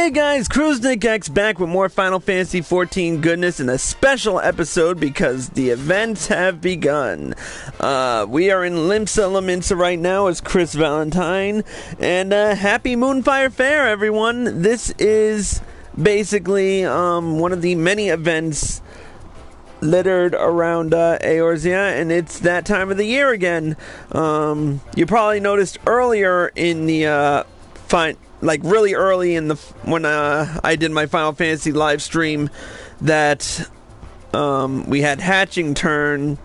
Hey guys, Crusnik X back with more Final Fantasy XIV goodness in a special episode because the events have begun. We are in Limsa Laminsa right now as Chris Valentine, and happy Moonfire Faire, everyone. This is basically one of the many events littered around Eorzea, and it's that time of the year again. You probably noticed earlier in the really early in the when I did my Final Fantasy live stream that we had Hatching Turn,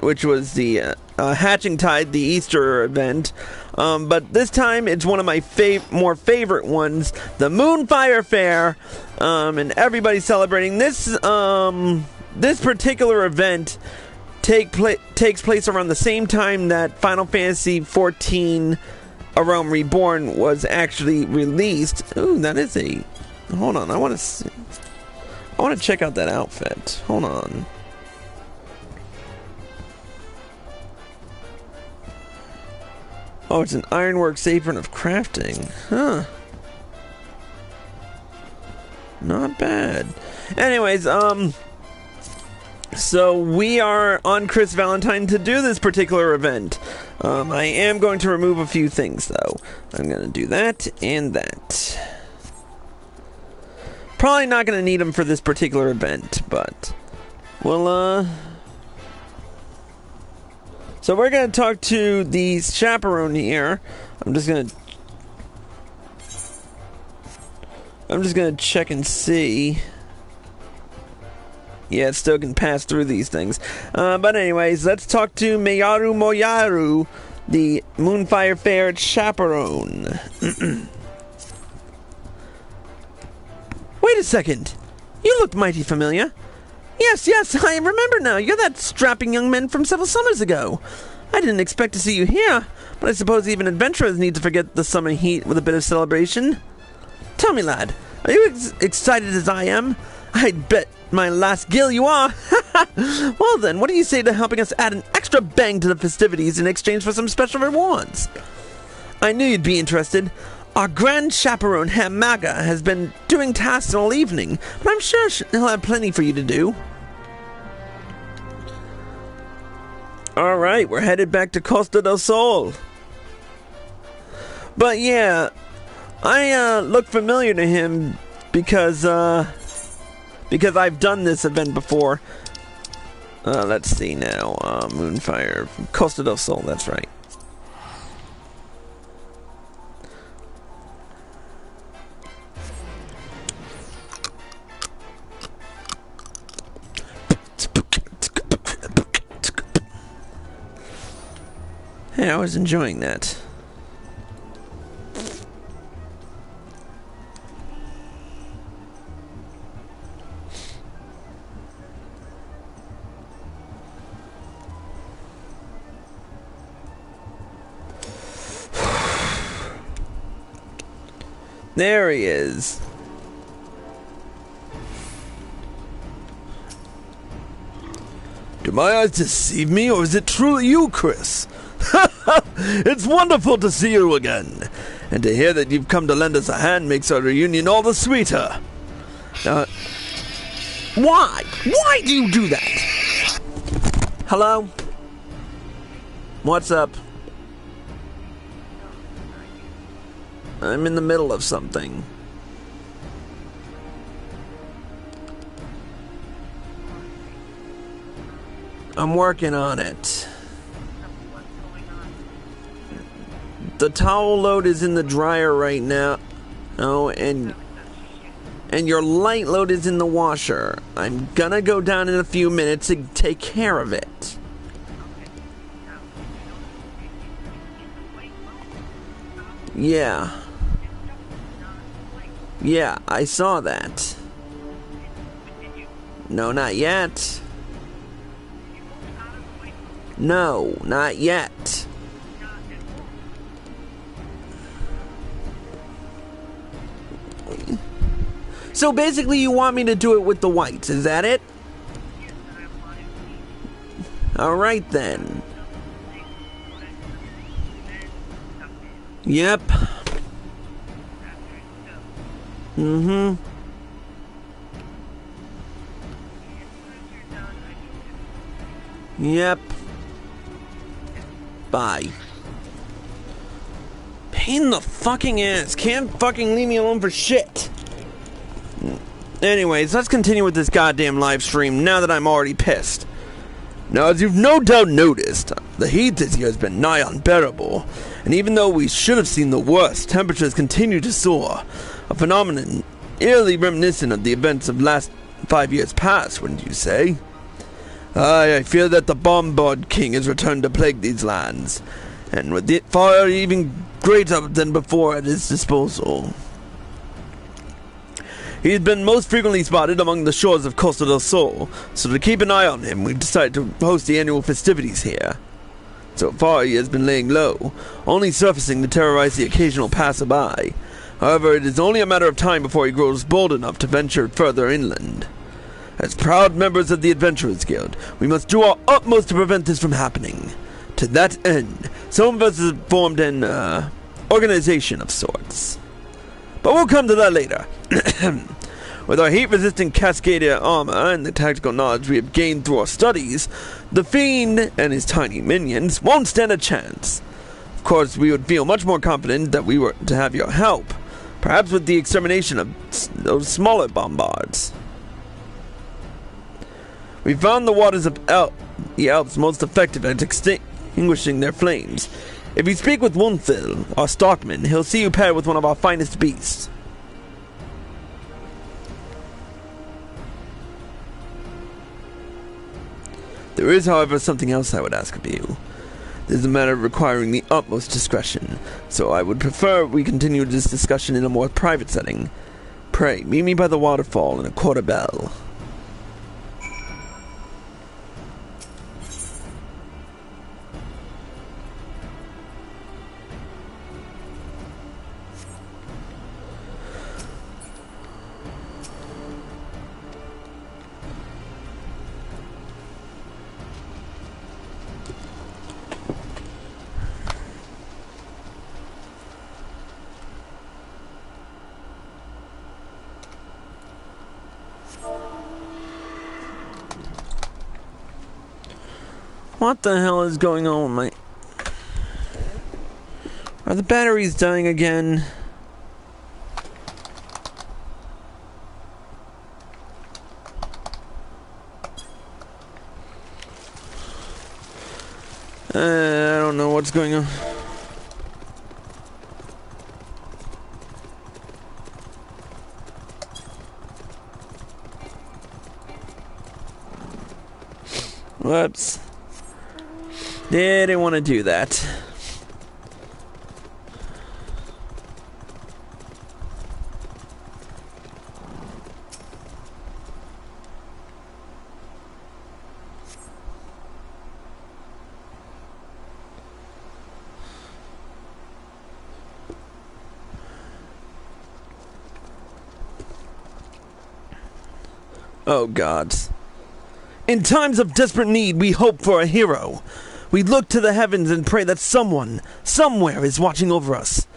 which was the Hatching Tide, the Easter event. But this time it's one of my more favorite ones, the Moonfire Faire, and everybody's celebrating this. This particular event takes place around the same time that Final Fantasy XIV A Realm Reborn was actually released. Ooh, that is a... Hold on, I want to check out that outfit. Hold on. Oh, it's an Ironworks apron of crafting. Huh. Not bad. Anyways, so we are on Chris Valentine to do this particular event. I am going to remove a few things, though. I'm going to do that and that. Probably not going to need them for this particular event, but we'll, So we're going to talk to the chaperone here. I'm just going to check and see. Yeah, it still can pass through these things. But anyways, let's talk to Meyaru Moyaru, the Moonfire Faire chaperone. Wait a second. You look mighty familiar. Yes, I remember now. You're that strapping young man from several summers ago. I didn't expect to see you here, but I suppose even adventurers need to forget the summer heat with a bit of celebration. Tell me, lad, are you excited as I am? I'd bet my last gil you are. Well then, what do you say to helping us add an extra bang to the festivities in exchange for some special rewards? I knew you'd be interested. Our grand chaperone, Herr Maga, has been doing tasks all evening, but I'm sure he'll have plenty for you to do. Alright, we're headed back to Costa del Sol. But yeah, I look familiar to him because I've done this event before. Let's see now. Moonfire, Costa del Sol, that's right. Hey, I was enjoying that. There he is. Do my eyes deceive me, or is it truly you, Chris? It's wonderful to see you again, and to hear that you've come to lend us a hand makes our reunion all the sweeter. Why? Why do you do that? Hello? What's up? I'm in the middle of something. I'm working on it. The towel load is in the dryer right now. Oh, and your light load is in the washer. I'm gonna go down in a few minutes to take care of it. Yeah. Yeah, I saw that. No, not yet. No, not yet. So basically you want me to do it with the whites, is that it? Alright then. Yep. Mm-hmm. Yep. Bye. Pain in the fucking ass. Can't fucking leave me alone for shit. Anyways, let's continue with this goddamn live stream now that I'm already pissed. Now, as you've no doubt noticed, the heat this year has been nigh unbearable, and even though we should have seen the worst, temperatures continue to soar, a phenomenon eerily reminiscent of the events of last 5 years past, wouldn't you say? I fear that the Bombard King has returned to plague these lands, and with it far even greater than before at his disposal. He has been most frequently spotted among the shores of Costa del Sol, so to keep an eye on him, we've decided to host the annual festivities here. So far, he has been laying low, only surfacing to terrorize the occasional passerby. However, it is only a matter of time before he grows bold enough to venture further inland. As proud members of the Adventurers Guild, we must do our utmost to prevent this from happening. To that end, some of us have formed an, organization of sorts. But we'll come to that later. With our heat-resistant Cascadia armor and the tactical knowledge we have gained through our studies, the Fiend and his tiny minions won't stand a chance. Of course, we would feel much more confident that we were to have your help, perhaps with the extermination of those smaller bombards. We found the waters of the Alps most effective at extinguishing their flames. If you speak with Moonfire, our stockman, he'll see you paired with one of our finest beasts. There is, however, something else I would ask of you. This is a matter requiring the utmost discretion, so I would prefer we continue this discussion in a more private setting. Pray, meet me by the waterfall in a quarter bell. What the hell is going on with my... Are the batteries dying again? I don't know what's going on. Whoops. Didn't want to do that. Oh, God. In times of desperate need, we hope for a hero. We look to the heavens and pray that someone, somewhere, is watching over us.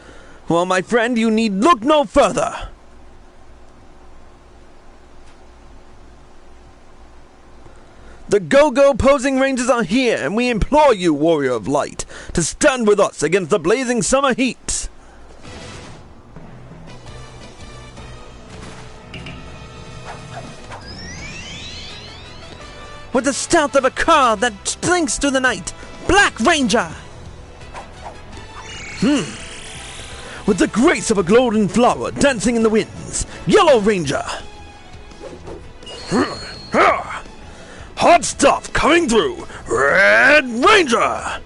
Well, my friend, you need look no further. The Go-Go posing ranges are here, and we implore you, Warrior of Light, to stand with us against the blazing summer heat. With the stealth of a car that slinks through the night, Black Ranger! With the grace of a golden flower dancing in the winds, Yellow Ranger! Hot stuff coming through, Red Ranger!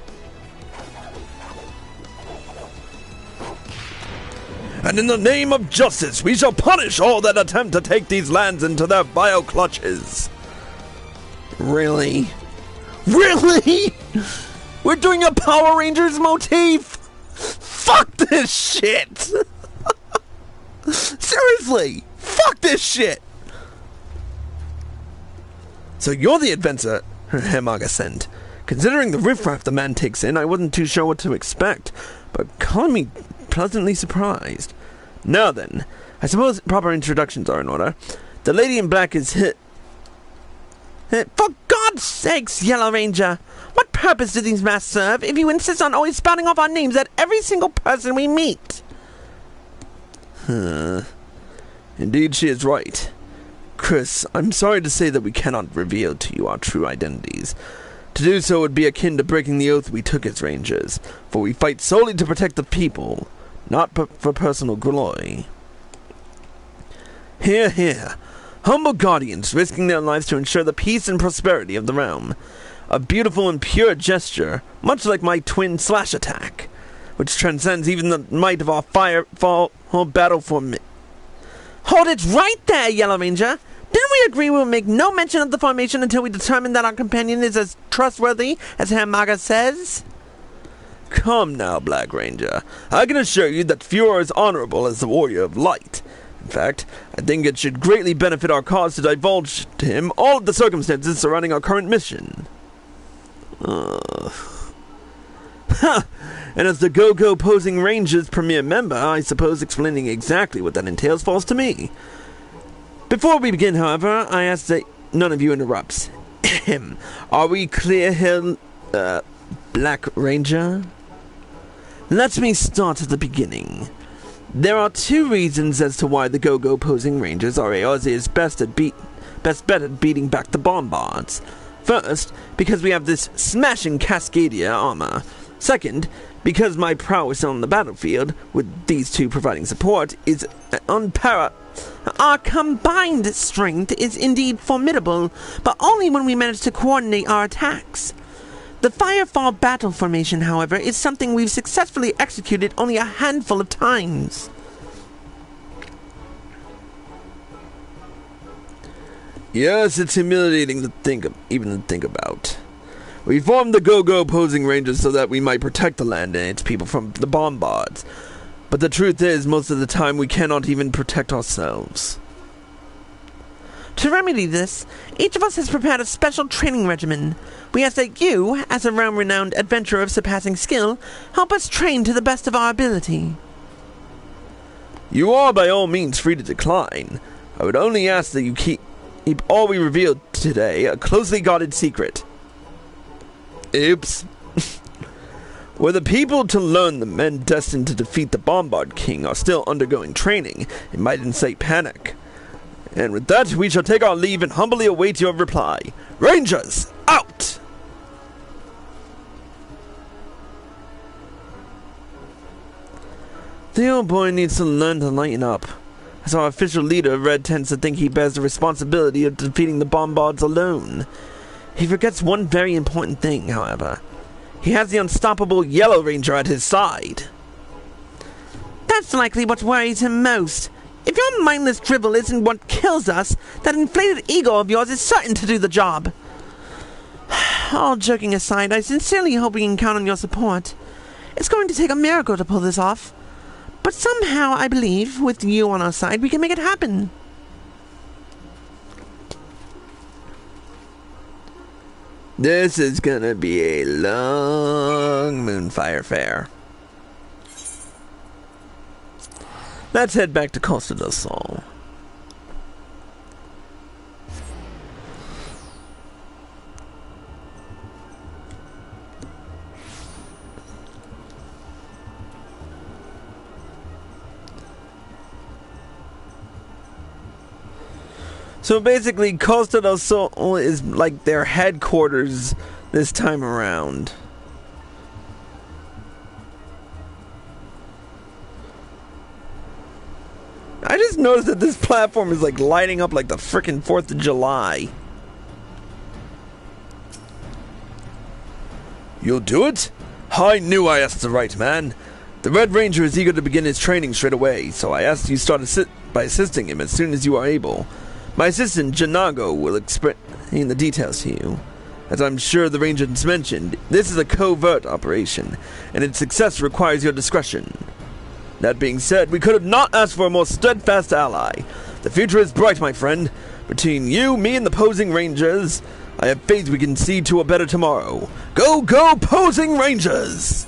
And in the name of justice, we shall punish all that attempt to take these lands into their vile clutches. Really? Really? We're doing a Power Rangers motif? Fuck this shit! Seriously! Fuck this shit! So you're the adventurer Hemaga sent. Considering the riffraff the man takes in, I wasn't too sure what to expect, but call me pleasantly surprised. Now then, I suppose proper introductions are in order. The lady in black is hit. For God's sakes, Yellow Ranger! What purpose do these masks serve if you insist on always spouting off our names at every single person we meet? Indeed, she is right. Chris, I'm sorry to say that we cannot reveal to you our true identities. To do so would be akin to breaking the oath we took as Rangers, for we fight solely to protect the people, not for personal glory. Hear, hear. Humble guardians risking their lives to ensure the peace and prosperity of the realm. A beautiful and pure gesture, much like my twin slash attack, which transcends even the might of our firefall battle for me. Hold it right there, Yellow Ranger! Didn't we agree we will make no mention of the formation until we determine that our companion is as trustworthy as Herr Maga says? Come now, Black Ranger. I can assure you that Fuhrer is honorable as the warrior of light. In fact, I think it should greatly benefit our cause to divulge to him all of the circumstances surrounding our current mission. And as the Go-Go Posing Rangers premier member, I suppose explaining exactly what that entails falls to me. Before we begin, however, I ask that none of you interrupts. Are we clear here, Black Ranger? Let me start at the beginning. There are two reasons as to why the Go-Go Posing Rangers are Eorz's best bet at beating back the Bombards. First, because we have this smashing Cascadia armor. Second, because my prowess on the battlefield, with these two providing support, is unparalleled. Our combined strength is indeed formidable, but only when we manage to coordinate our attacks. The Firefall battle formation, however, is something we've successfully executed only a handful of times. Yes, it's humiliating to think about. We formed the Go-Go Posing Rangers so that we might protect the land and its people from the Bombards. But the truth is, most of the time we cannot even protect ourselves. To remedy this, each of us has prepared a special training regimen. We ask that you, as a realm-renowned adventurer of surpassing skill, help us train to the best of our ability. You are by all means free to decline. I would only ask that you keep all we revealed today a closely guarded secret. Oops. Were the people to learn the men destined to defeat the Bombard King are still undergoing training, it might incite panic. And with that, we shall take our leave and humbly await your reply. Rangers, out! The old boy needs to learn to lighten up. As our official leader, Red tends to think he bears the responsibility of defeating the Bombards alone. He forgets one very important thing, however. He has the unstoppable Yellow Ranger at his side. That's likely what worries him most. If your mindless drivel isn't what kills us, that inflated ego of yours is certain to do the job. All joking aside, I sincerely hope we can count on your support. It's going to take a miracle to pull this off. But somehow, I believe, with you on our side, we can make it happen. This is gonna be a long Moonfire Faire. Let's head back to Costa del Sol. So basically, Costa del Sol is like their headquarters this time around. I just noticed that this platform is like lighting up like the frickin' 4th of July. You'll do it? I knew I asked the right man. The Red Ranger is eager to begin his training straight away, so I asked you start by assisting him as soon as you are able. My assistant, Janago, will explain the details to you. As I'm sure the Rangers mentioned, this is a covert operation, and its success requires your discretion. That being said, we could have not asked for a more steadfast ally. The future is bright, my friend. Between you, me, and the Posing Rangers, I have faith we can see to a better tomorrow. Go, go, Posing Rangers!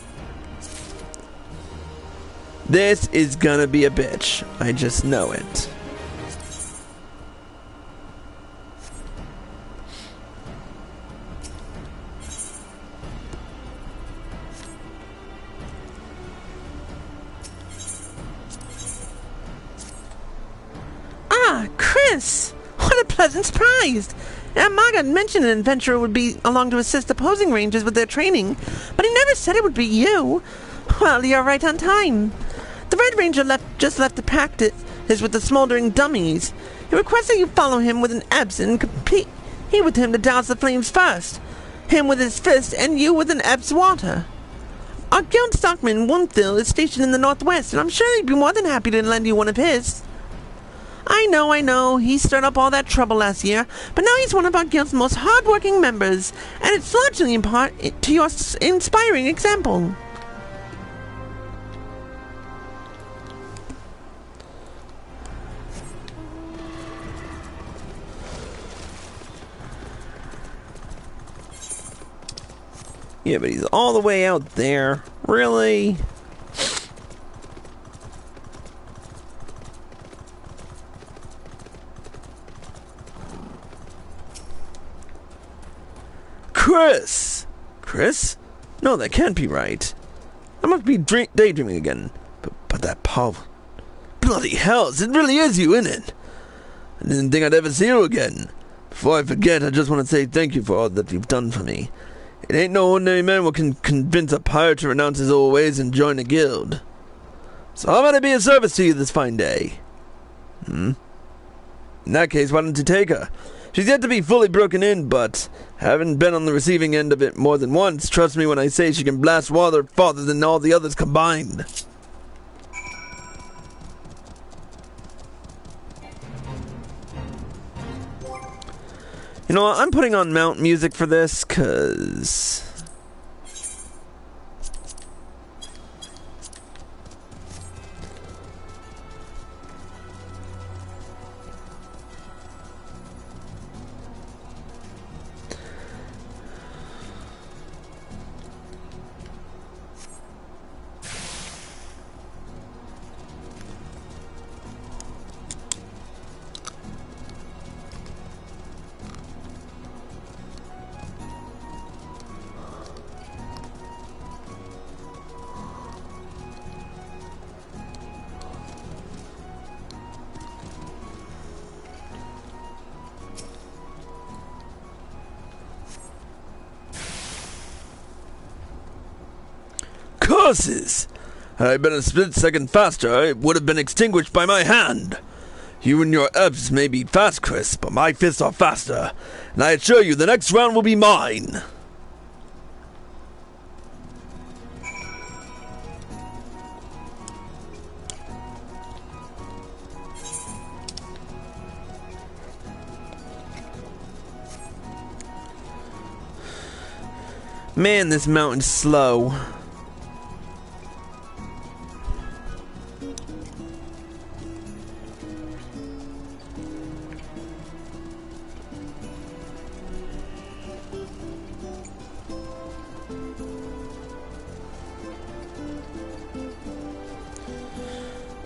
This is gonna be a bitch. I just know it. Ah, Chris! What a pleasant surprise! Margot mentioned an adventurer would be along to assist opposing rangers with their training, but he never said it would be you. Well, you're right on time. The Red Ranger just left to practice with the smoldering dummies. He requests that you follow him with an Epps and compete with him to douse the flames first. Him with his fist and you with an Epps water. Our guild stockman, Moonfire, is stationed in the northwest, and I'm sure he'd be more than happy to lend you one of his. I know, he stirred up all that trouble last year, but now he's one of our guild's most hard-working members, and it's largely in part to your inspiring example. Yeah, but he's all the way out there. Really? Chris! Chris? No, that can't be right. I must be daydreaming again. But that Paul... Bloody hells, it really is you, isn't it? I didn't think I'd ever see you again. Before I forget, I just want to say thank you for all that you've done for me. It ain't no ordinary man who can convince a pirate to renounce his old ways and join a guild. So how might I be of service to you this fine day? In that case, why don't you take her? She's yet to be fully broken in, but having been on the receiving end of it more than once, trust me when I say she can blast water farther than all the others combined. You know what, I'm putting on mount music for this, 'cause... Curses! Had I been a split second faster, it would have been extinguished by my hand. You and your Ebbs may be fast, Chris, but my fists are faster, and I assure you the next round will be mine. Man, this mountain's slow.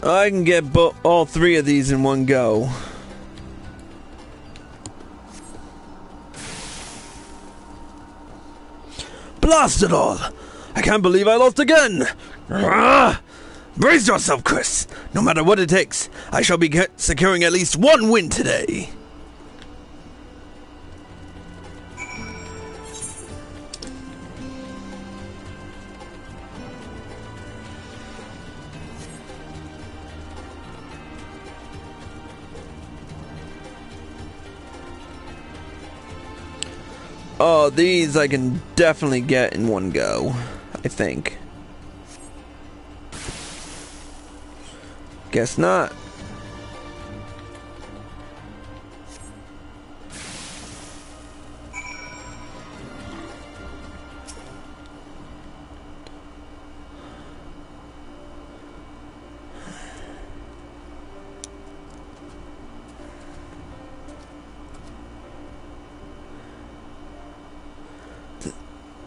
I can get all three of these in one go. Blast it all! I can't believe I lost again! Brace yourself, Chris! No matter what it takes, I shall be securing at least one win today! Oh, these I can definitely get in one go, I think. Guess not.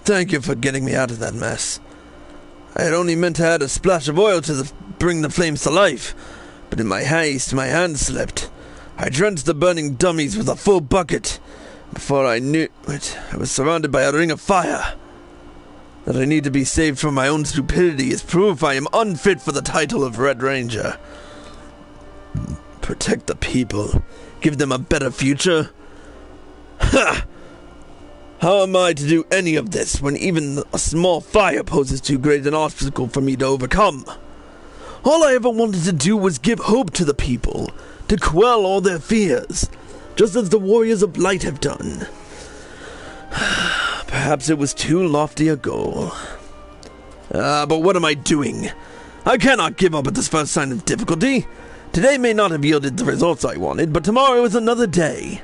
Thank you for getting me out of that mess. I had only meant to add a splash of oil to the bring the flames to life, but in my haste, my hand slipped. I drenched the burning dummies with a full bucket. Before I knew it, I was surrounded by a ring of fire. That I need to be saved from my own stupidity is proof I am unfit for the title of Red Ranger. Protect the people. Give them a better future. Ha! How am I to do any of this when even a small fire poses too great an obstacle for me to overcome? All I ever wanted to do was give hope to the people, to quell all their fears, just as the warriors of light have done. Perhaps it was too lofty a goal. But what am I doing? I cannot give up at this first sign of difficulty. Today may not have yielded the results I wanted, but tomorrow is another day.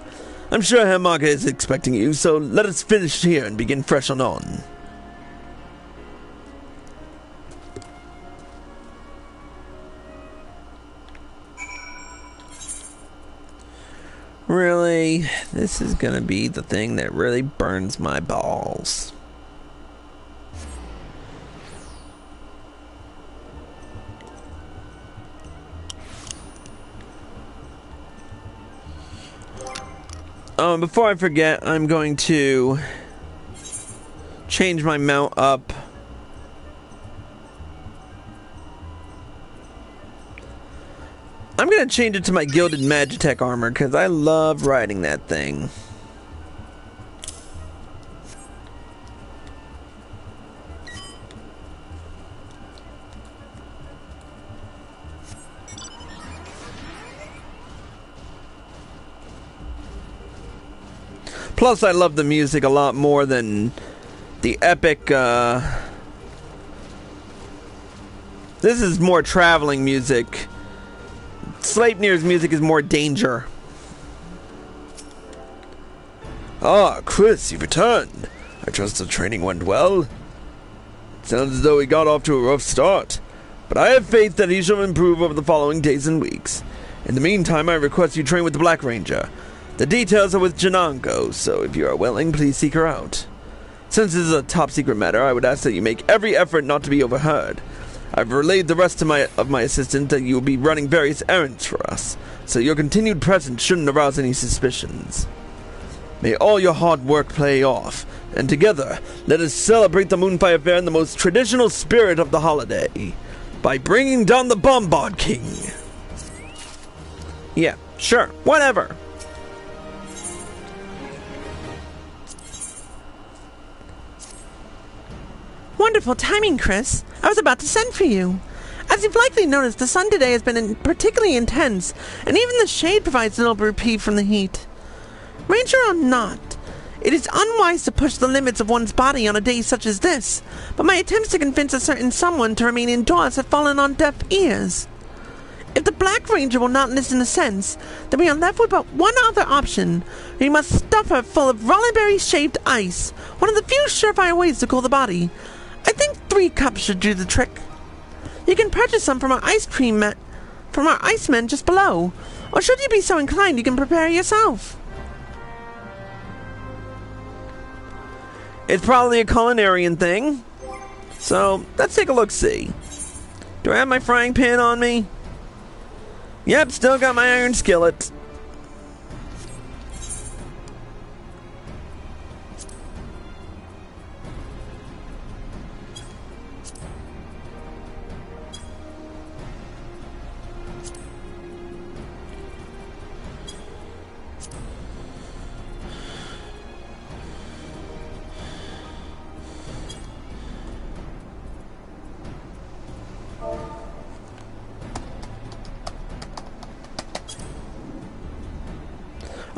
I'm sure Hamaka is expecting you, so let us finish here and begin fresh on. Really? This is gonna be the thing that really burns my balls. Before I forget, I'm going to change my mount up. I'm going to change it to my Gilded Magitech armor, because I love riding that thing. Plus, I love the music a lot more than the epic, This is more traveling music. Sleipnir's music is more danger. Ah, Chris, you've returned. I trust the training went well. Sounds as though he got off to a rough start, but I have faith that he shall improve over the following days and weeks. In the meantime, I request you train with the Black Ranger. The details are with Jananko, so if you are willing, please seek her out. Since this is a top-secret matter, I would ask that you make every effort not to be overheard. I've relayed the rest of my assistants that you will be running various errands for us, so your continued presence shouldn't arouse any suspicions. May all your hard work pay off, and together, let us celebrate the Moonfire Faire in the most traditional spirit of the holiday, by bringing down the Bombard King. Yeah, sure, whatever. Wonderful timing, Chris. I was about to send for you. As you've likely noticed, the sun today has been particularly intense, and even the shade provides little reprieve from the heat. Ranger or not, it is unwise to push the limits of one's body on a day such as this, but my attempts to convince a certain someone to remain indoors have fallen on deaf ears. If the Black Ranger will not listen to sense, then we are left with but one other option. We must stuff her full of rollerberry-shaped ice, one of the few surefire ways to cool the body. I think 3 cups should do the trick. You can purchase some from our from our icemen just below, or should you be so inclined, you can prepare yourself. It's probably a culinarian thing. So, let's take a look-see. Do I have my frying pan on me? Yep, still got my iron skillet.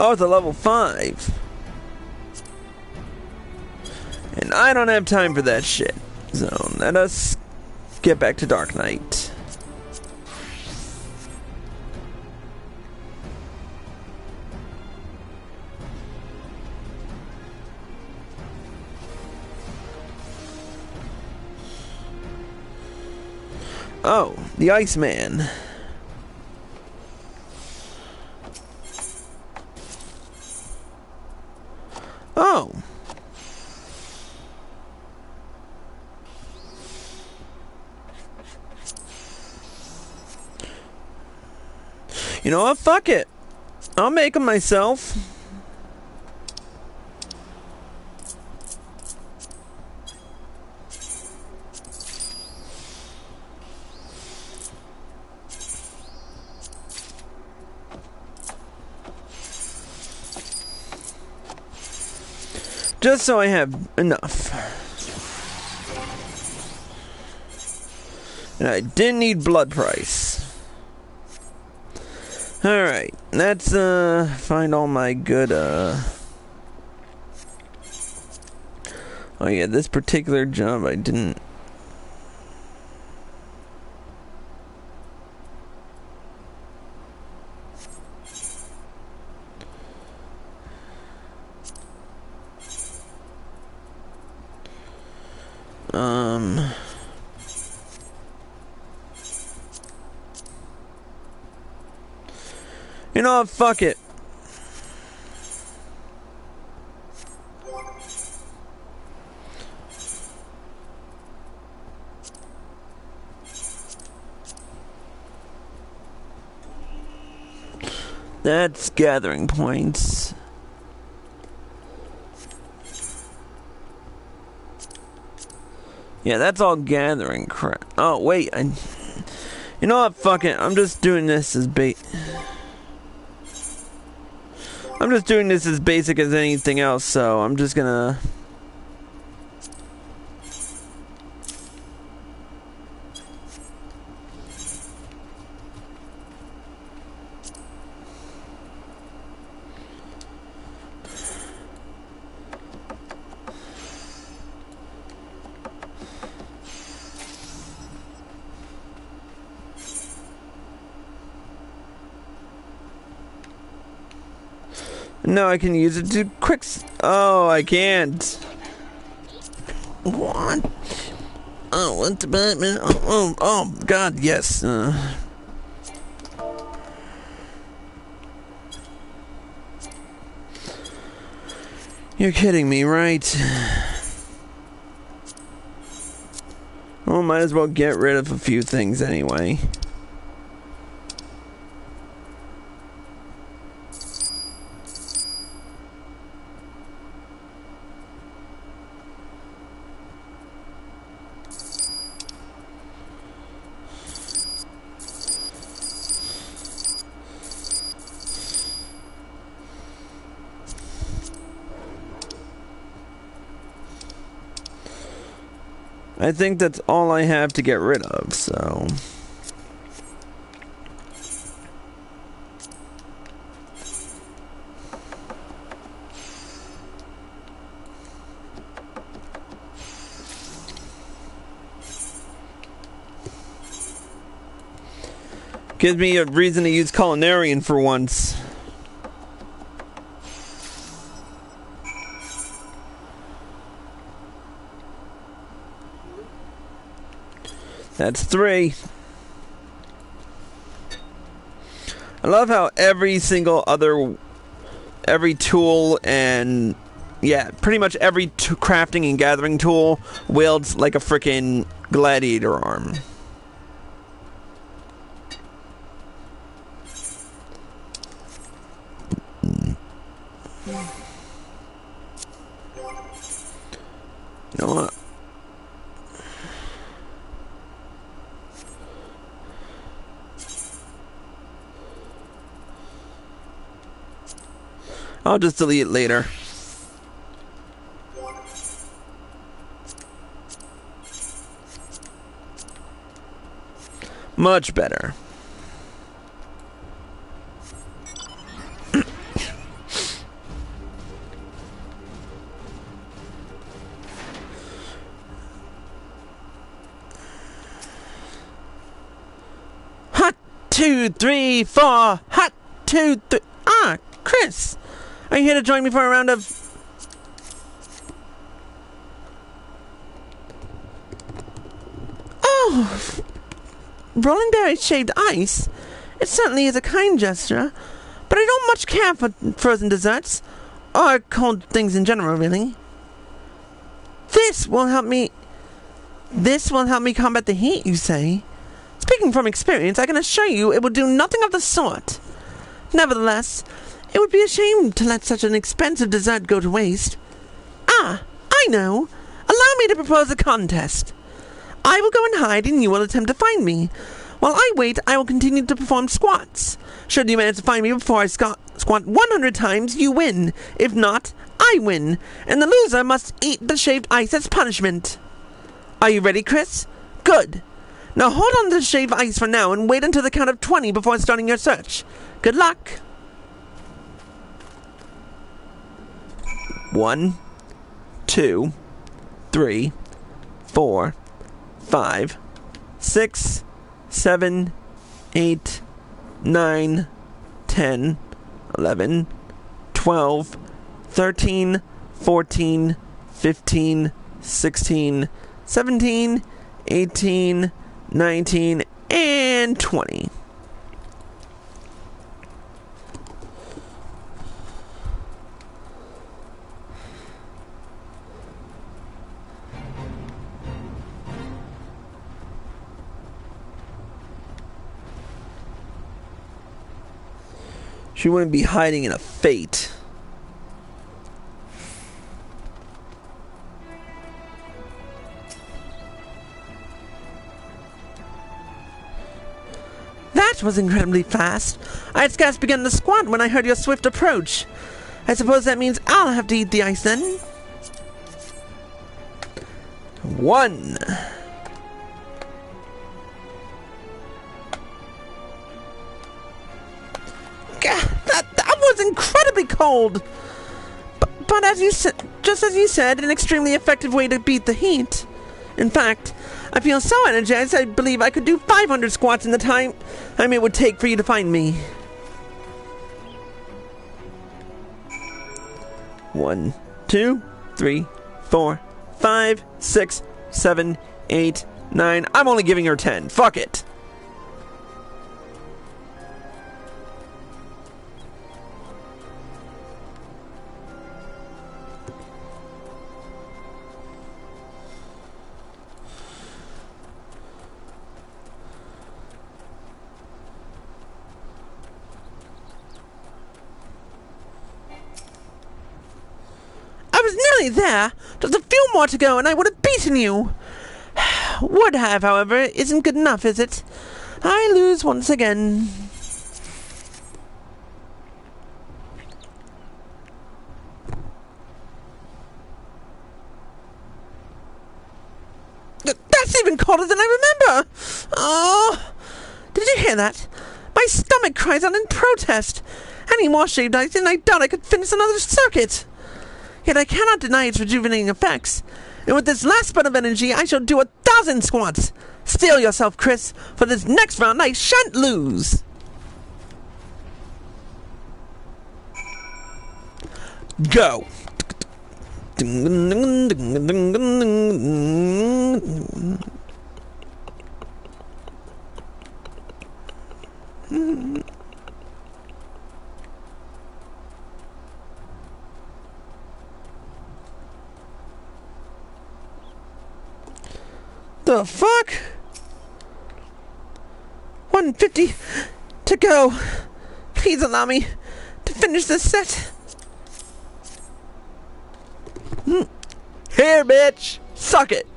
Oh, it's a level 5. And I don't have time for that shit. So, let us get back to Dark Knight. Oh, the Iceman. Oh. You know what? Fuck it. I'll make them myself. Just so I have enough. And I didn't need blood price. Alright, let's find all my good oh yeah, this particular job I didn't. You know what? Fuck it. That's gathering points. Yeah, that's all gathering crap. Oh, wait. You know what? Fuck it. I'm just doing this as bait. I'm just doing this as basic as anything else, so I'm just gonna... No, I can use it to Oh, I can't. What? Oh, what the Batman? Oh, God, yes. You're kidding me, right? Well, might as well get rid of a few things anyway. I think that's all I have to get rid of, so... Gives me a reason to use Culinarian for once. That's 3. I love how every tool and, yeah, pretty much every crafting and gathering tool wields like a frickin' gladiator arm. You know what? I'll just delete it later. Much better. Hot 2, 3, 4. Hot 2, 3. Ah, Chris. Are you here to join me for a round of... Oh! Rolling berries shaved ice? It certainly is a kind gesture, but I don't much care for frozen desserts, or cold things in general, really. This will help me combat the heat, you say? Speaking from experience, I can assure you it will do nothing of the sort. Nevertheless, it would be a shame to let such an expensive dessert go to waste. Ah, I know. Allow me to propose a contest. I will go and hide, and you will attempt to find me. While I wait, I will continue to perform squats. Should you manage to find me before I squat 100 times, you win. If not, I win. And the loser must eat the shaved ice as punishment. Are you ready, Chris? Good. Now hold on to the shaved ice for now and wait until the count of 20 before starting your search. Good luck. 1, 2, 3, 4, 5, 6, 7, 8, 9, 10, 11, 12, 13, 14, 15, 16, 17, 18, 19, and 20. She wouldn't be hiding in a fate. That was incredibly fast. I had scarce begun to squat when I heard your swift approach. I suppose that means I'll have to eat the ice then. 1. That was incredibly cold. But as you said, just as you said, an extremely effective way to beat the heat. In fact, I feel so energized I believe I could do 500 squats in the time it would take for you to find me. 1, 2, 3, 4, 5, 6, 7, 8, 9. I'm only giving her 10. Fuck it. I was nearly there. Just a few more to go and I would have beaten you. Would have, however, isn't good enough, is it? I lose once again. That's even colder than I remember. Oh, did you hear that? My stomach cries out in protest. Any more shaved ice and I doubt I could finish another circuit. Yet I cannot deny its rejuvenating effects. And with this last bit of energy, I shall do 1,000 squats. Steel yourself, Chris. For this next round, I shan't lose. Go. The fuck? 150 to go. Please allow me to finish this set. Here, bitch. Suck it.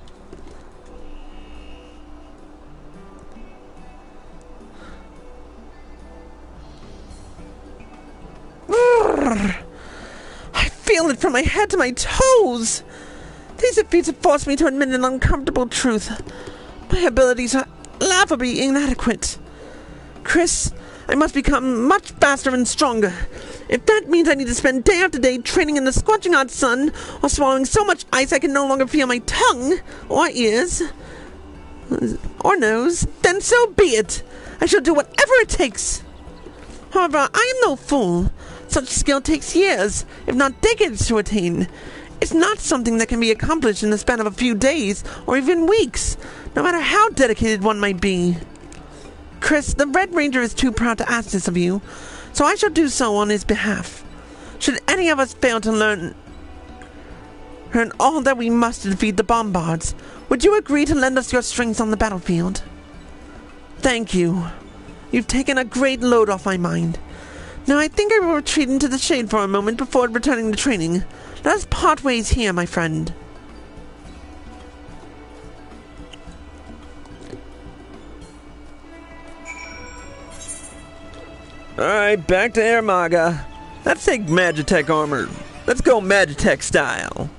I feel it from my head to my toes. These defeats have forced me to admit an uncomfortable truth. My abilities are laughably inadequate. Chris, I must become much faster and stronger. If that means I need to spend day after day training in the scorching hot sun or swallowing so much ice I can no longer feel my tongue or ears or nose, then so be it. I shall do whatever it takes. However, I am no fool. Such skill takes years, if not decades, to attain. It's not something that can be accomplished in the span of a few days or even weeks, no matter how dedicated one might be. Chris, the Red Ranger is too proud to ask this of you, so I shall do so on his behalf. Should any of us fail to learn all that we must to defeat the Bombards, would you agree to lend us your strength on the battlefield? Thank you. You've taken a great load off my mind. Now I think I will retreat into the shade for a moment before returning to training. Let us part ways here, my friend. Alright, back to Air Maga. Let's take Magitech armor. Let's go Magitech style.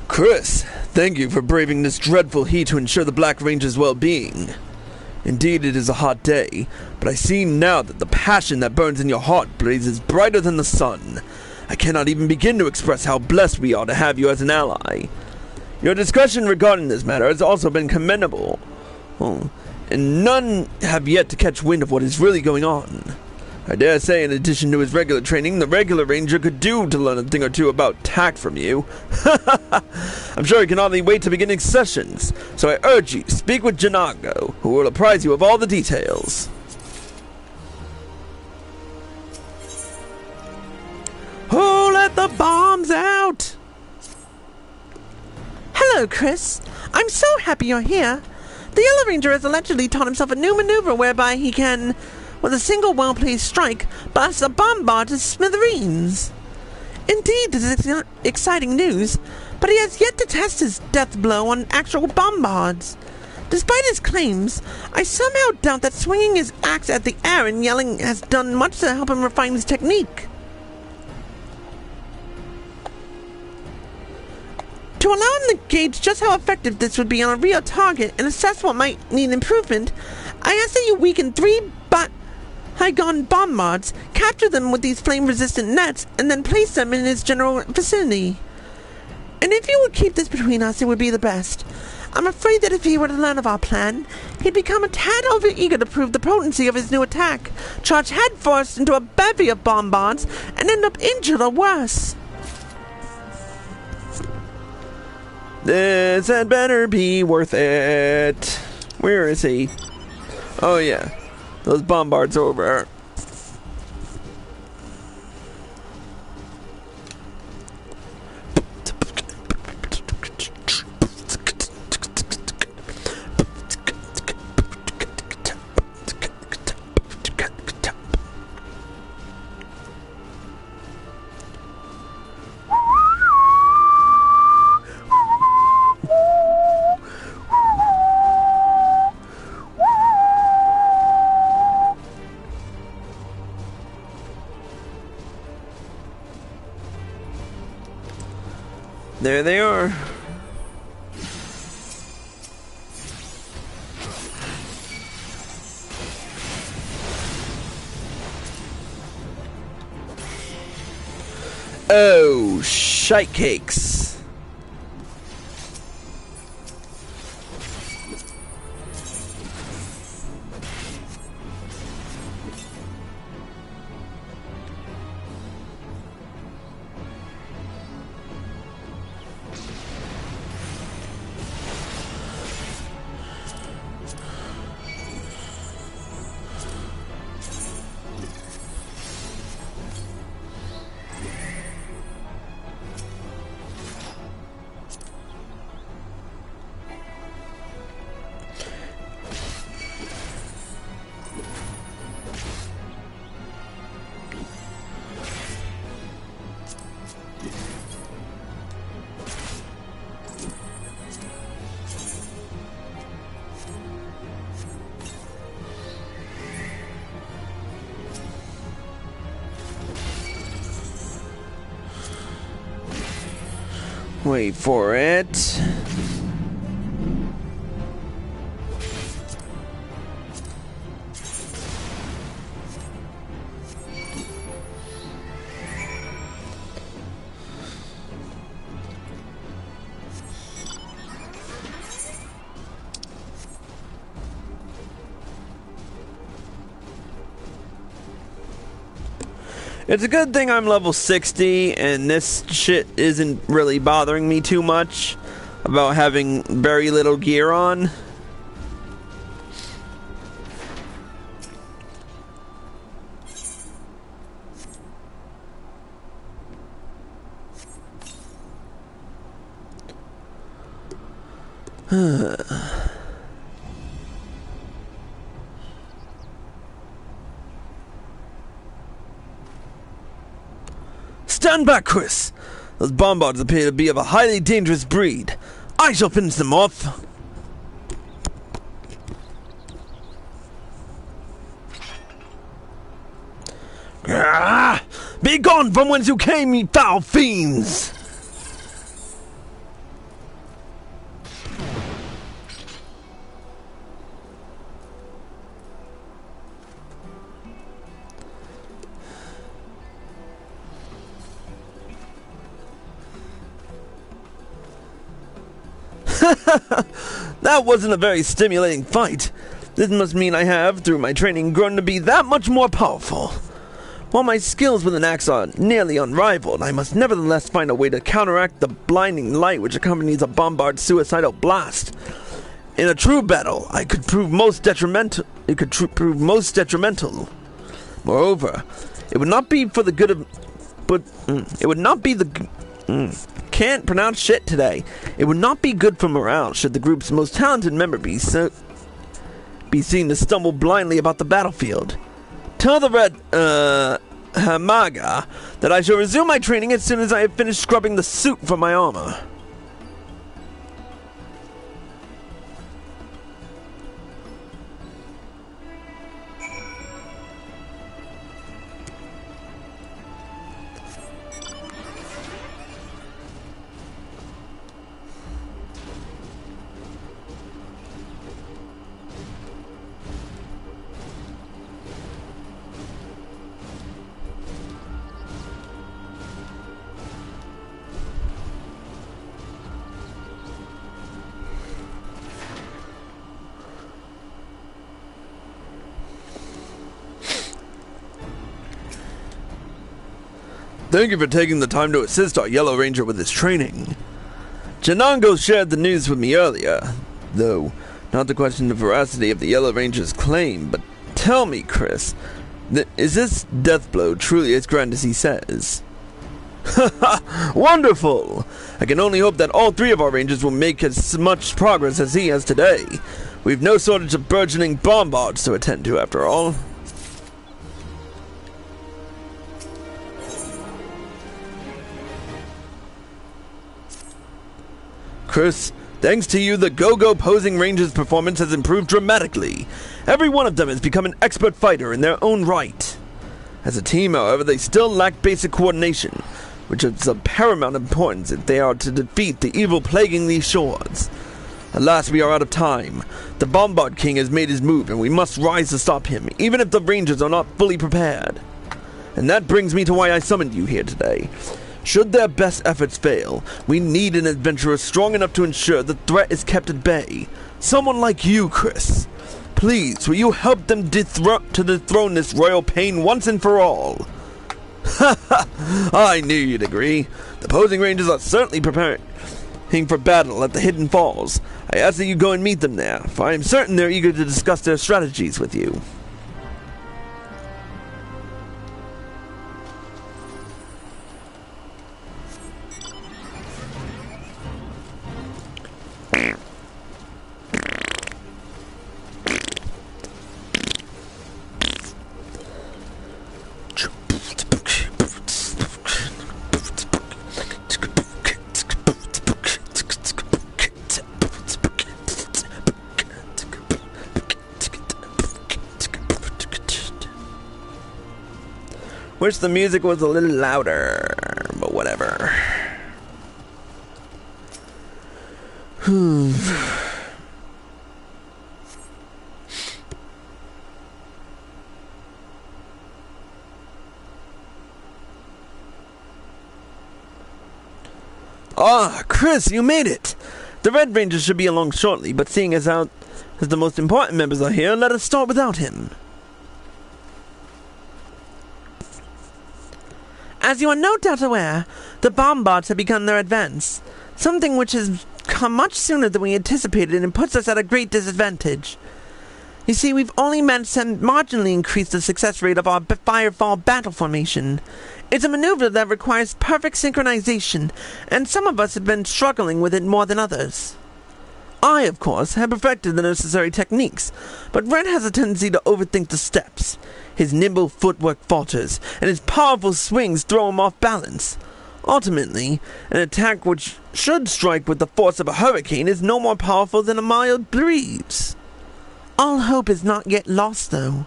Chris, thank you for braving this dreadful heat to ensure the Black Ranger's well-being. Indeed, it is a hot day, but I see now that the passion that burns in your heart blazes brighter than the sun. I cannot even begin to express how blessed we are to have you as an ally. Your discretion regarding this matter has also been commendable, and none have yet to catch wind of what is really going on. I dare say, in addition to his regular training, the regular ranger could do to learn a thing or two about tact from you. I'm sure he can hardly wait to begin his sessions, so I urge you, speak with Janago, who will apprise you of all the details. Who let the bombs out? Hello, Chris. I'm so happy you're here. The Yellow Ranger has allegedly taught himself a new maneuver whereby he can, with a single well-placed strike, blast a bombard to smithereens. Indeed, this is exciting news, but he has yet to test his death blow on actual bombards. Despite his claims, I somehow doubt that swinging his axe at the air and yelling has done much to help him refine his technique. To allow him to gauge just how effective this would be on a real target and assess what might need improvement, I ask that you weaken 3 high-gun bombards, capture them with these flame-resistant nets, and then place them in his general vicinity. And if you would keep this between us, it would be the best. I'm afraid that if he were to learn of our plan, he'd become a tad over-eager to prove the potency of his new attack, charge headfirst into a bevy of bombards, and end up injured or worse. This had better be worth it. Where is he? Oh yeah, those bombards over. There they are. Oh, shite cakes. Wait for it. It's a good thing I'm level 60 and this shit isn't really bothering me too much about having very little gear on. Stand back, Chris! Those bombards appear to be of a highly dangerous breed. I shall finish them off. Ah! Be gone from whence you came, ye foul fiends! That wasn't a very stimulating fight. This must mean I have, through my training, grown to be that much more powerful. While my skills with an axe are nearly unrivaled, I must nevertheless find a way to counteract the blinding light which accompanies a bombard's suicidal blast. In a true battle, it could prove most detrimental. Moreover, it would not be for the good of... it would not be the... can't pronounce shit today. It would not be good for morale should the group's most talented member be seen to stumble blindly about the battlefield. Tell the red, Hamaga that I shall resume my training as soon as I have finished scrubbing the suit from my armor. Thank you for taking the time to assist our Yellow Ranger with his training. Janango shared the news with me earlier, though not to question the veracity of the Yellow Ranger's claim, but tell me, Chris, is this death blow truly as grand as he says? Ha! Wonderful! I can only hope that all three of our Rangers will make as much progress as he has today. We've no shortage of burgeoning bombards to attend to, after all. Chris, thanks to you, the Go-Go Posing Ranger's performance has improved dramatically. Every one of them has become an expert fighter in their own right. As a team, however, they still lack basic coordination, which is of paramount importance if they are to defeat the evil plaguing these shores. Alas, we are out of time. The Bombard King has made his move, and we must rise to stop him, even if the Rangers are not fully prepared. And that brings me to why I summoned you here today. Should their best efforts fail, we need an adventurer strong enough to ensure the threat is kept at bay. Someone like you, Chris. Please, will you help them dethrone this royal pain once and for all? Ha ha! I knew you'd agree. The Posing Rangers are certainly preparing for battle at the Hidden Falls. I ask that you go and meet them there, for I am certain they're eager to discuss their strategies with you. Wish the music was a little louder, but whatever. Ah, Chris, you made it! The Red Ranger should be along shortly, but seeing as how the most important members are here, let us start without him. As you are no doubt aware, the bombards have begun their advance, something which has come much sooner than we anticipated and puts us at a great disadvantage. You see, we've only managed to marginally increase the success rate of our Firefall battle formation. It's a maneuver that requires perfect synchronization, and some of us have been struggling with it more than others. I, of course, have perfected the necessary techniques, but Red has a tendency to overthink the steps. His nimble footwork falters, and his powerful swings throw him off balance. Ultimately, an attack which should strike with the force of a hurricane is no more powerful than a mild breeze. All hope is not yet lost, though.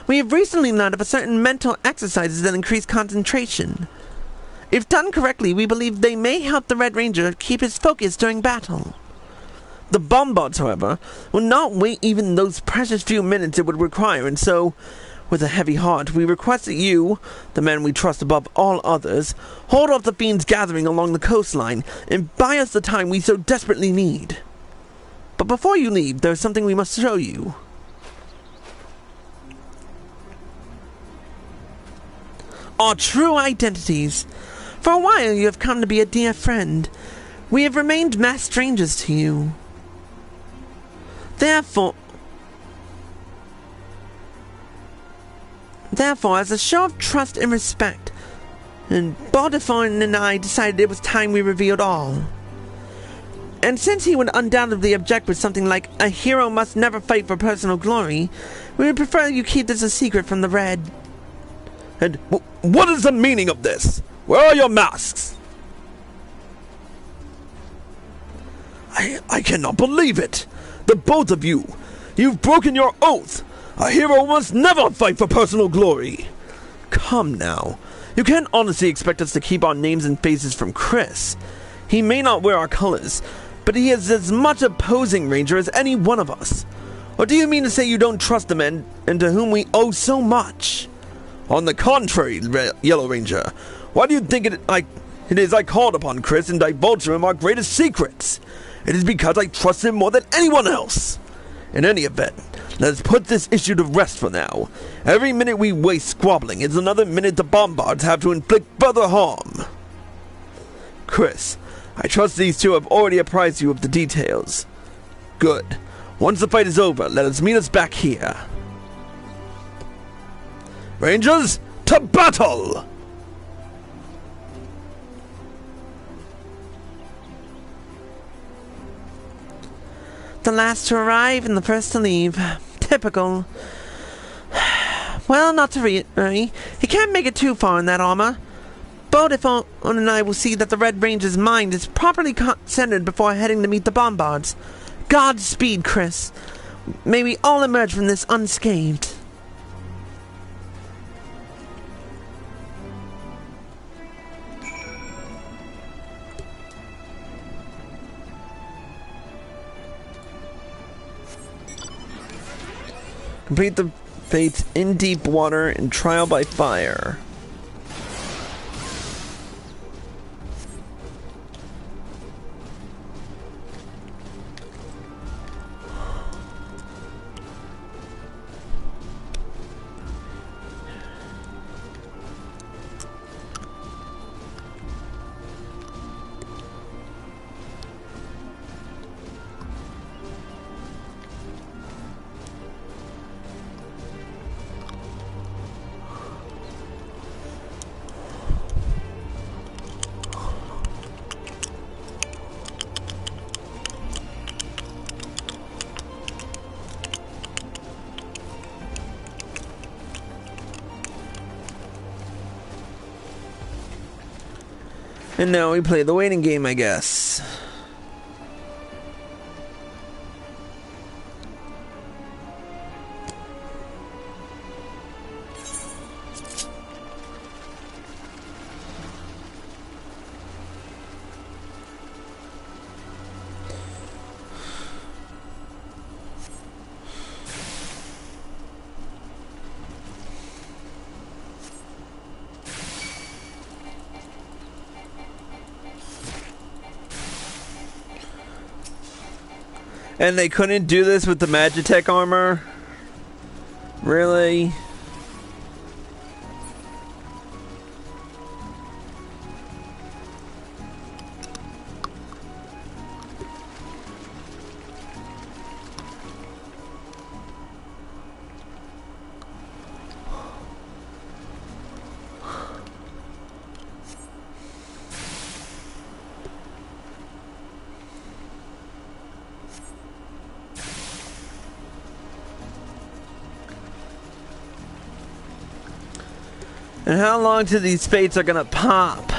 We have recently learned of certain mental exercises that increase concentration. If done correctly, we believe they may help the Red Ranger keep his focus during battle. The bombards, however, will not wait even those precious few minutes it would require, and so, with a heavy heart, we request that you, the man we trust above all others, hold off the fiends gathering along the coastline and buy us the time we so desperately need. But before you leave, there is something we must show you. Our true identities. For a while you have come to be a dear friend. We have remained mass strangers to you. Therefore, as a show of trust and respect, and Baldefon and I decided it was time we revealed all. And since he would undoubtedly object with something like, a hero must never fight for personal glory, we would prefer you keep this a secret from the Red. And what is the meaning of this? Where are your masks? I cannot believe it. The both of you. You've broken your oath. A hero must never fight for personal glory. Come now. You can't honestly expect us to keep our names and faces from Chris. He may not wear our colors, but he is as much a posing ranger as any one of us. Or do you mean to say you don't trust the men and to whom we owe so much? On the contrary, Yellow Ranger, why do you think it is I called upon Chris and divulged to him our greatest secrets? It is because I trust him more than anyone else. In any event, let us put this issue to rest for now. Every minute we waste squabbling is another minute the bombards have to inflict further harm. Chris, I trust these two have already apprised you of the details. Good. Once the fight is over, let us meet us back here. Rangers, to battle! The last to arrive and the first to leave. Typical. Well, not to worry. He can't make it too far in that armor. Baldefon and I will see that the Red Ranger's mind is properly centered before heading to meet the bombards. Godspeed, Chris. May we all emerge from this unscathed. Complete the fates in deep water and trial by fire. And now we play the waiting game, I guess. And they couldn't do this with the Magitech armor? Really? And how long till these fates are gonna pop?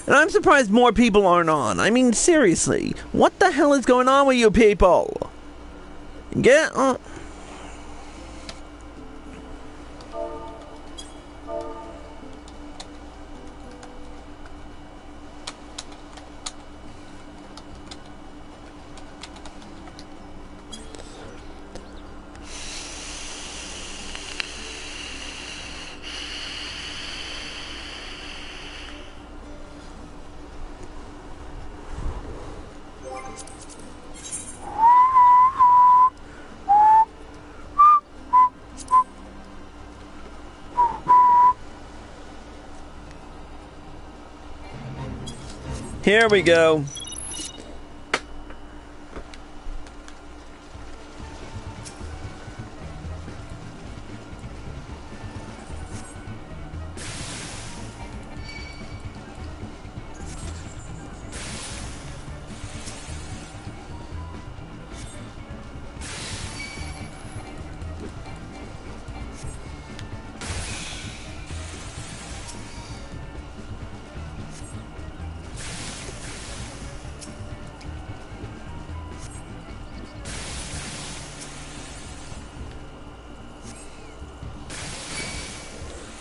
And I'm surprised more people aren't on. I mean, seriously, what the hell is going on with you people? Get on. Here we go.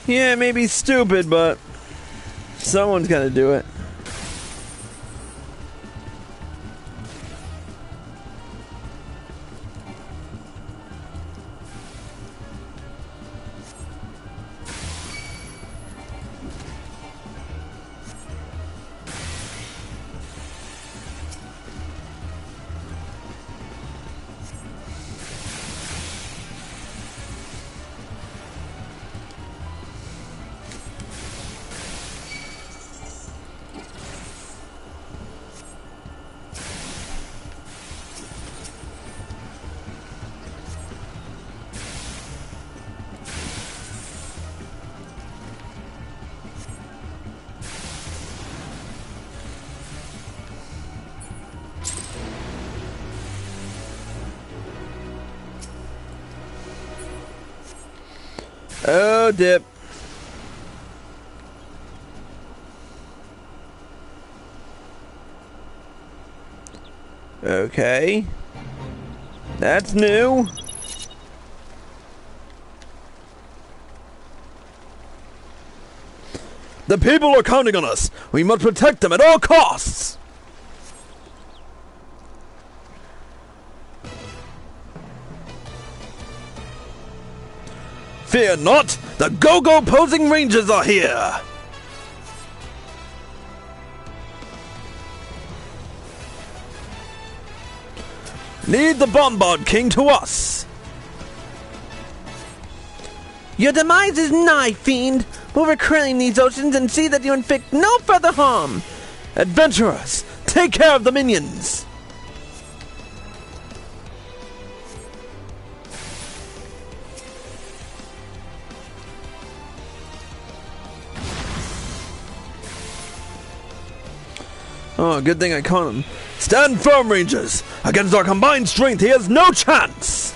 Yeah, it may be stupid, but someone's gonna do it. Oh, dip. Okay. That's new. The people are counting on us. We must protect them at all costs. Fear not, the Go-Go posing rangers are here! Lead the Bombard King to us! Your demise is nigh, fiend! We'll reclaim these oceans and see that you inflict no further harm! Adventurers, take care of the minions! Oh, good thing I caught him. Stand firm, Rangers! Against our combined strength, he has no chance!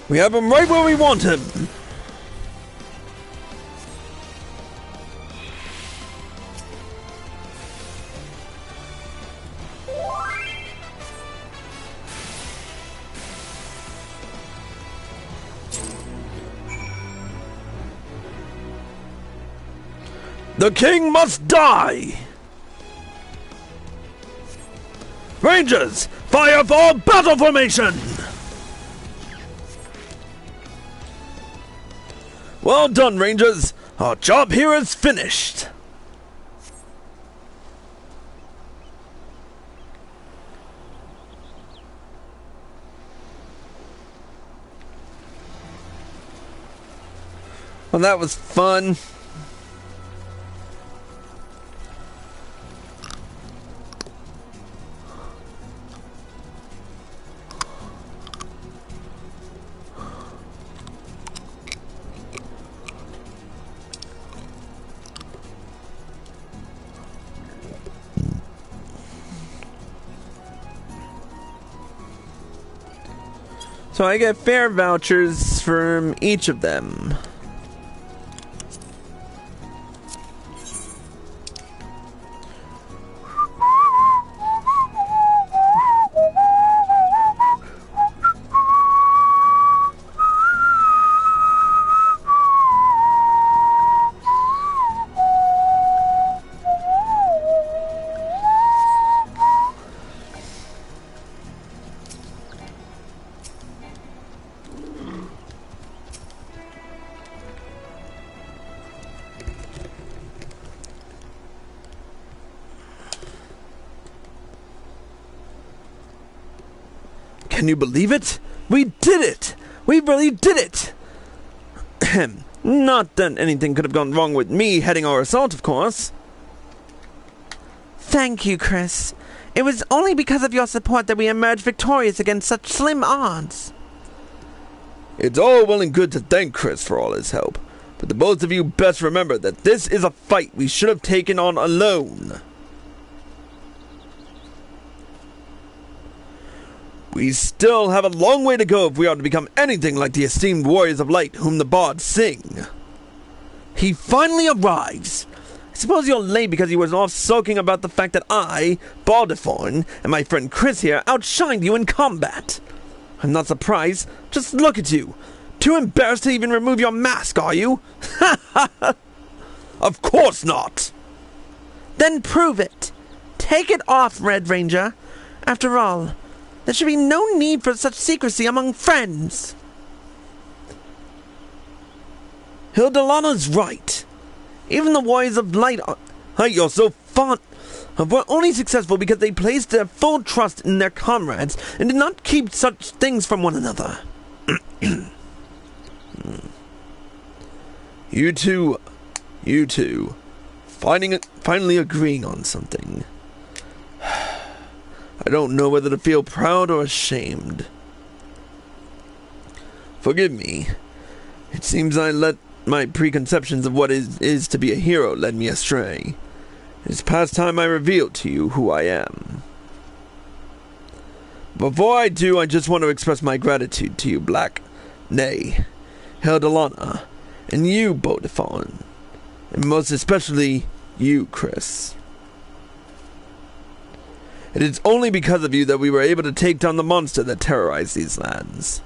We have him right where we want him! The king must die! Rangers, fire for battle formation! Well done, Rangers! Our job here is finished! Well, that was fun. So I get fare vouchers from each of them. Can you believe it? We did it! We really did it! Not that anything could have gone wrong with me heading our assault, of course. Thank you, Chris. It was only because of your support that we emerged victorious against such slim odds. It's all well and good to thank Chris for all his help, but the both of you best remember that this is a fight we should have taken on alone. We still have a long way to go if we are to become anything like the esteemed warriors of light whom the bards sing. He finally arrives. I suppose you're late because he was off sulking about the fact that I, Balderthorn, and my friend Chris here outshined you in combat. I'm not surprised. Just look at you. Too embarrassed to even remove your mask, are you? Ha ha ha! Of course not! Then prove it. Take it off, Red Ranger. After all, there should be no need for such secrecy among friends. Hildalana's right. Even the warriors of light are... Hey, you're so fond... were only successful because they placed their full trust in their comrades and did not keep such things from one another. You two, finally agreeing on something. I don't know whether to feel proud or ashamed. Forgive me. It seems I let my preconceptions of what is to be a hero led me astray. It's past time I reveal to you who I am. Before I do, I just want to express my gratitude to you, Hildalana, and you, Balderthorn, and most especially you, Chris. It is only because of you that we were able to take down the monster that terrorized these lands.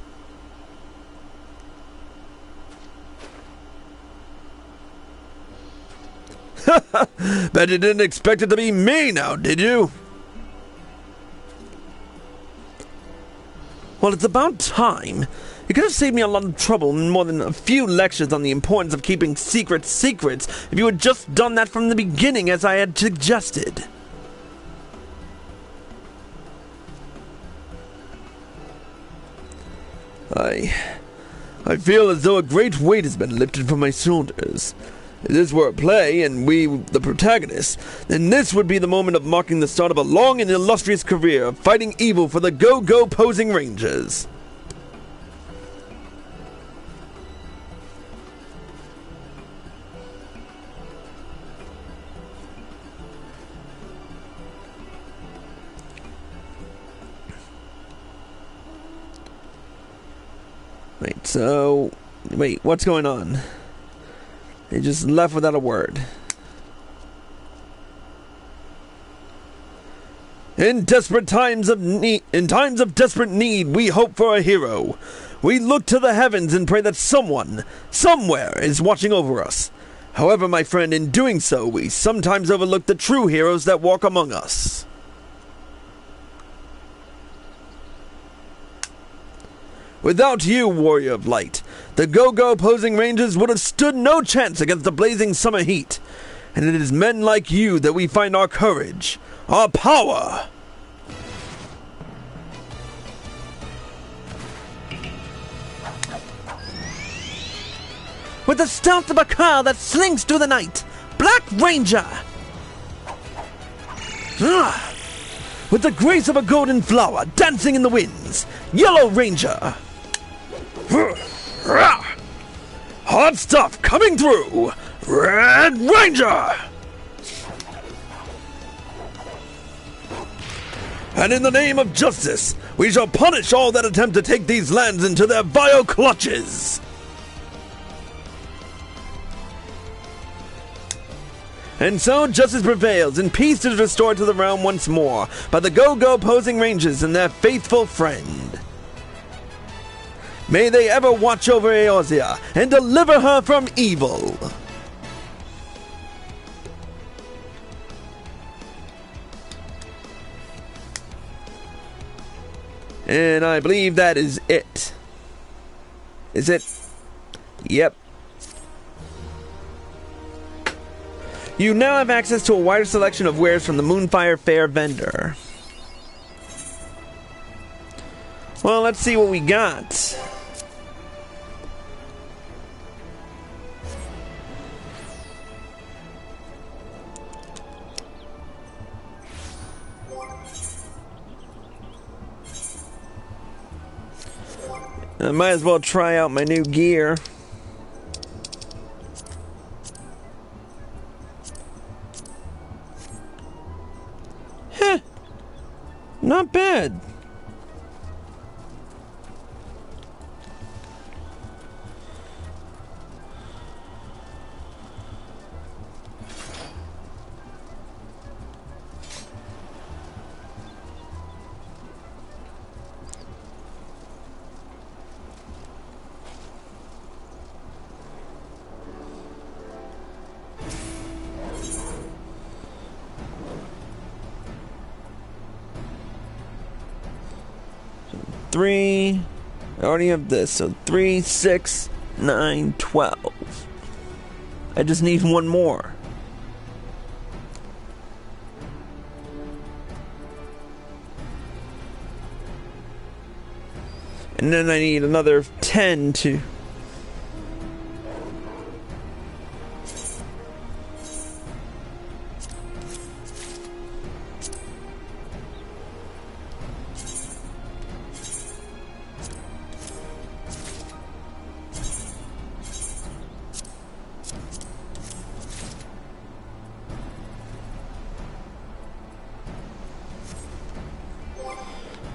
Bet you didn't expect it to be me now, did you? Well, it's about time. You could have saved me a lot of trouble and more than a few lectures on the importance of keeping secrets if you had just done that from the beginning as I had suggested. I feel as though a great weight has been lifted from my shoulders. If this were a play, and we the protagonists, then this would be the moment of marking the start of a long and illustrious career of fighting evil for the Go-Go Posing Rangers. Wait, what's going on? They just left without a word. In times of desperate need, we hope for a hero. We look to the heavens and pray that someone, somewhere, is watching over us. However, my friend, in doing so, we sometimes overlook the true heroes that walk among us. Without you, Warrior of Light, the Go-Go Posing Rangers would have stood no chance against the blazing summer heat. And it is men like you that we find our courage, our power. with the stealth of a cur that slinks through the night. Black Ranger! With the grace of a golden flower dancing in the winds, Yellow Ranger! Hot stuff coming through, Red Ranger! And in the name of justice, we shall punish all that attempt to take these lands into their vile clutches! And so justice prevails, and peace is restored to the realm once more by the Go-Go opposing Rangers and their faithful friend. May they ever watch over Eorzea and deliver her from evil. And I believe that is it. Is it? Yep. You now have access to a wider selection of wares from the Moonfire Faire vendor. Well, let's see what we got. I might as well try out my new gear. Heh. Not bad. I already have this, so 3, 6, 9, 12. I just need one more. And then I need another 10 to...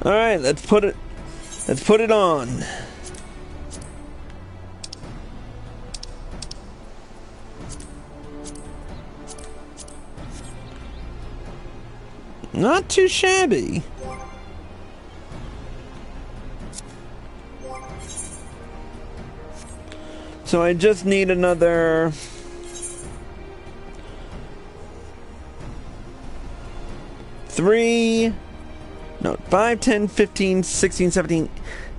Alright, let's put it on. Not too shabby. So I just need another 3, no, 5, 10, 15, 16, 17,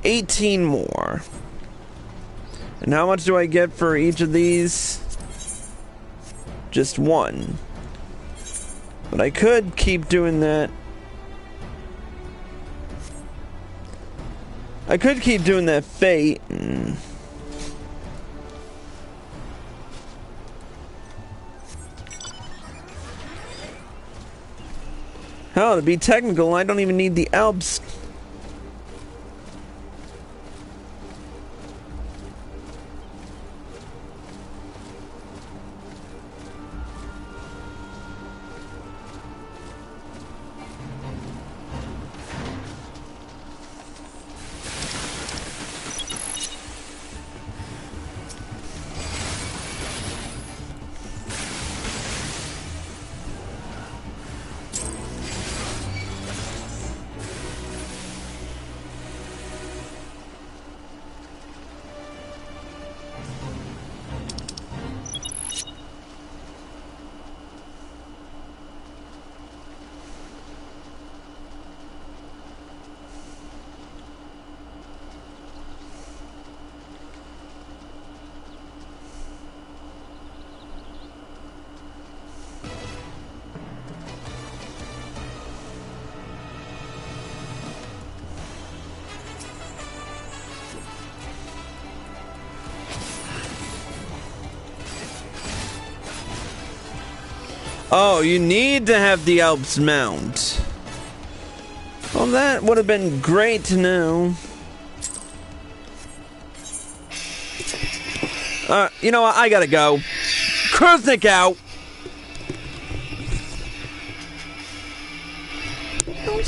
18 more. And how much do I get for each of these? Just 1. But I could keep doing that. I could keep doing that fate. Hell, to be technical, I don't even need the Alps. Oh, you need to have the Alps mount. Well, that would have been great to know. You know what? I gotta go. Crusnik out! No,